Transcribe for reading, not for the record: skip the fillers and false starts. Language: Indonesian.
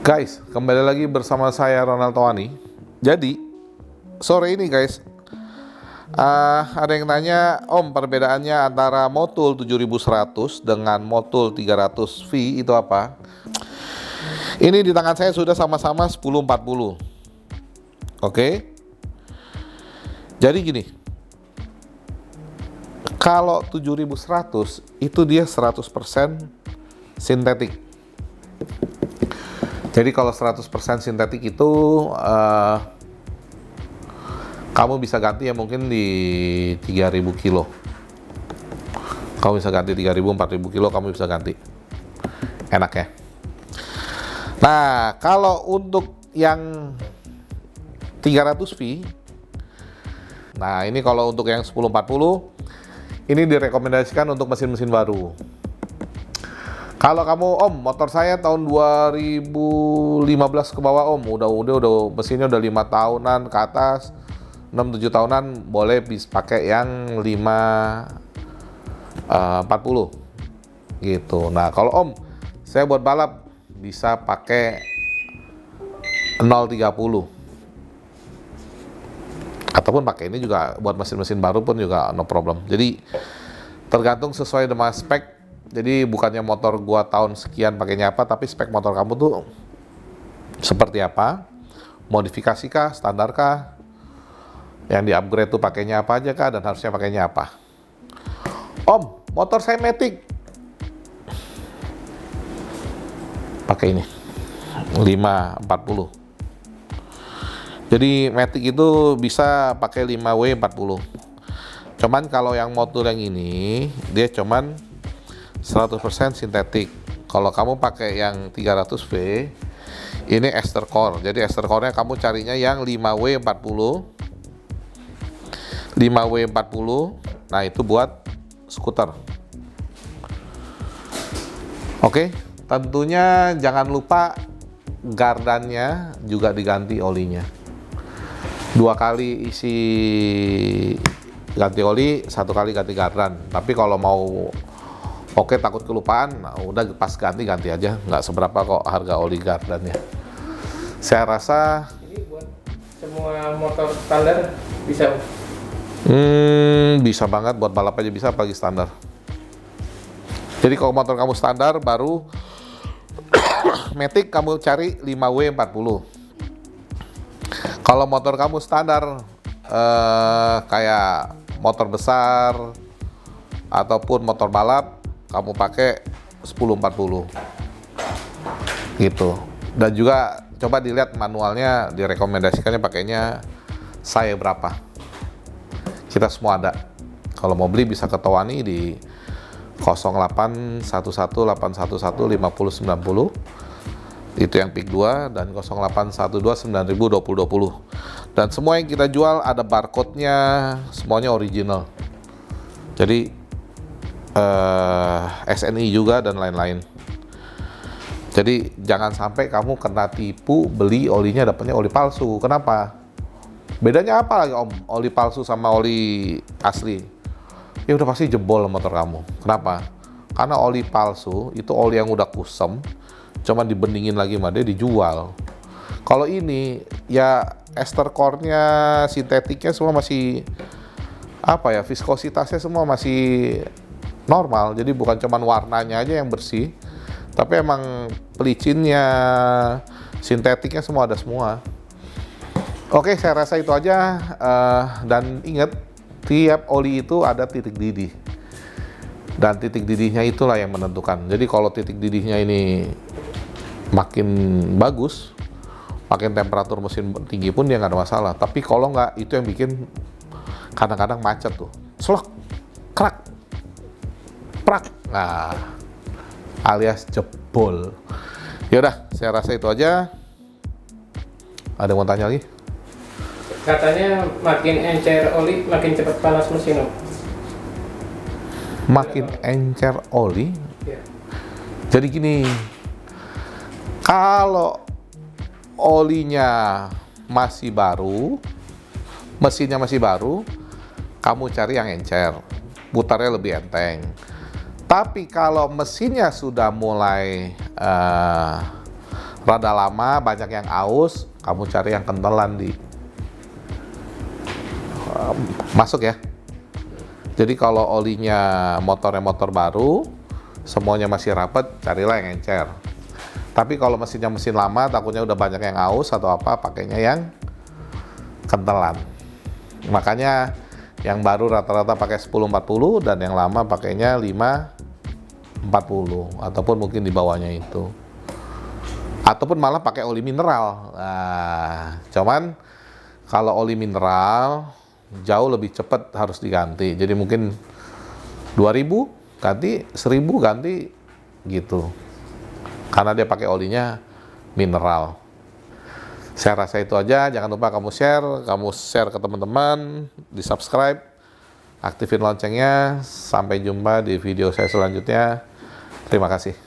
Guys, kembali lagi bersama saya Ronald Towani. Jadi, sore ini guys, ada yang tanya, Om, perbedaannya antara Motul 7100 dengan Motul 300V itu apa? Ini di tangan saya sudah sama-sama 1040. Oke? Jadi gini, kalau 7100 itu dia 100% sintetik. Jadi kalau 100% sintetik itu kamu bisa ganti ya mungkin di 3000 kilo. Kamu bisa ganti 3000, 4000 kilo kamu bisa ganti. Enak ya. Nah, kalau untuk yang 300V, nah ini kalau untuk yang 1040, ini direkomendasikan untuk mesin-mesin baru. Kalau kamu, Om, motor saya tahun 2015 ke bawah, Om, udah mesinnya udah 5 tahunan ke atas, 6-7 tahunan, boleh bisa pakai yang 540 gitu. Nah, kalau Om, saya buat balap bisa pakai 030. Ataupun pakai ini juga buat mesin-mesin baru pun juga no problem. Jadi tergantung sesuai dengan spek. Jadi bukannya motor gua tahun sekian pakainya apa, tapi spek motor kamu tuh seperti apa, modifikasi kah, standar kah, yang di upgrade tuh pakainya apa aja kah, dan harusnya pakainya apa. Om, motor saya Matic, pakai ini 540. Jadi Matic itu bisa pakai 5W40. Cuman kalau yang motor yang ini dia cuman 100% sintetik. Kalau kamu pakai yang 300V, ini ester core. Jadi ester core-nya kamu carinya yang 5W40. 5W40. Nah, itu buat skuter. Oke, tentunya jangan lupa gardannya juga diganti olinya. 2 kali isi ganti oli, 1 kali ganti gardan. Tapi kalau mau oke takut kelupaan, nah udah pas ganti aja, nggak seberapa kok harga oli gardannya. Saya rasa ini buat semua motor standar bisa. Bisa banget buat balap aja bisa, apalagi standar. Jadi kalau motor kamu standar baru Matic kamu cari 5W40. Kalau motor kamu standar kayak motor besar ataupun motor balap, kamu pakai 1040 gitu. Dan juga coba dilihat manualnya, direkomendasikannya pakainya saya berapa. Kita semua ada. Kalau mau beli bisa ke Towani di 081181115090. Itu yang pick 2, dan 0812902020. Dan semua yang kita jual ada barcode-nya, semuanya original. Jadi SNI juga dan lain-lain. Jadi jangan sampai kamu kena tipu beli olinya dapatnya oli palsu. Kenapa? Bedanya apa lagi, Om? Oli palsu sama oli asli? Ya udah pasti jebol motor kamu. Kenapa? Karena oli palsu itu oli yang udah kusam, cuma dibeningin lagi sama dia dijual. Kalau ini ya ester core-nya, sintetiknya semua masih viskositasnya semua masih normal. Jadi bukan cuman warnanya aja yang bersih, tapi emang pelicinnya, sintetiknya semua ada semua. Oke, saya rasa itu aja. Dan ingat, tiap oli itu ada titik didih, dan titik didihnya itulah yang menentukan. Jadi kalau titik didihnya ini makin bagus, makin temperatur mesin tinggi pun dia nggak ada masalah. Tapi kalau nggak, itu yang bikin kadang-kadang macet tuh, slok, krak, prak, nah alias jebol. Yaudah, saya rasa itu aja. Ada yang mau tanya lagi? Katanya makin encer oli makin cepat panas mesin, Om. Makin encer oli? Ya. Jadi gini, kalau olinya masih baru, mesinnya masih baru, kamu cari yang encer, putarnya lebih enteng. Tapi kalau mesinnya sudah mulai rada lama, banyak yang aus, kamu cari yang kentelan di masuk ya. Jadi kalau olinya motornya motor baru, semuanya masih rapat, carilah yang encer. Tapi kalau mesinnya mesin lama, takutnya udah banyak yang aus atau apa, pakainya yang kentelan. Makanya yang baru rata-rata pakai 1040 dan yang lama pakainya 540 ataupun mungkin di bawahnya itu. Ataupun malah pakai oli mineral. Nah, cuman kalau oli mineral jauh lebih cepat harus diganti. Jadi mungkin 2000 ganti, 1000 ganti gitu. Karena dia pakai olinya mineral. Saya rasa itu aja. Jangan lupa kamu share ke teman-teman, di-subscribe, aktifin loncengnya. Sampai jumpa di video saya selanjutnya. Terima kasih.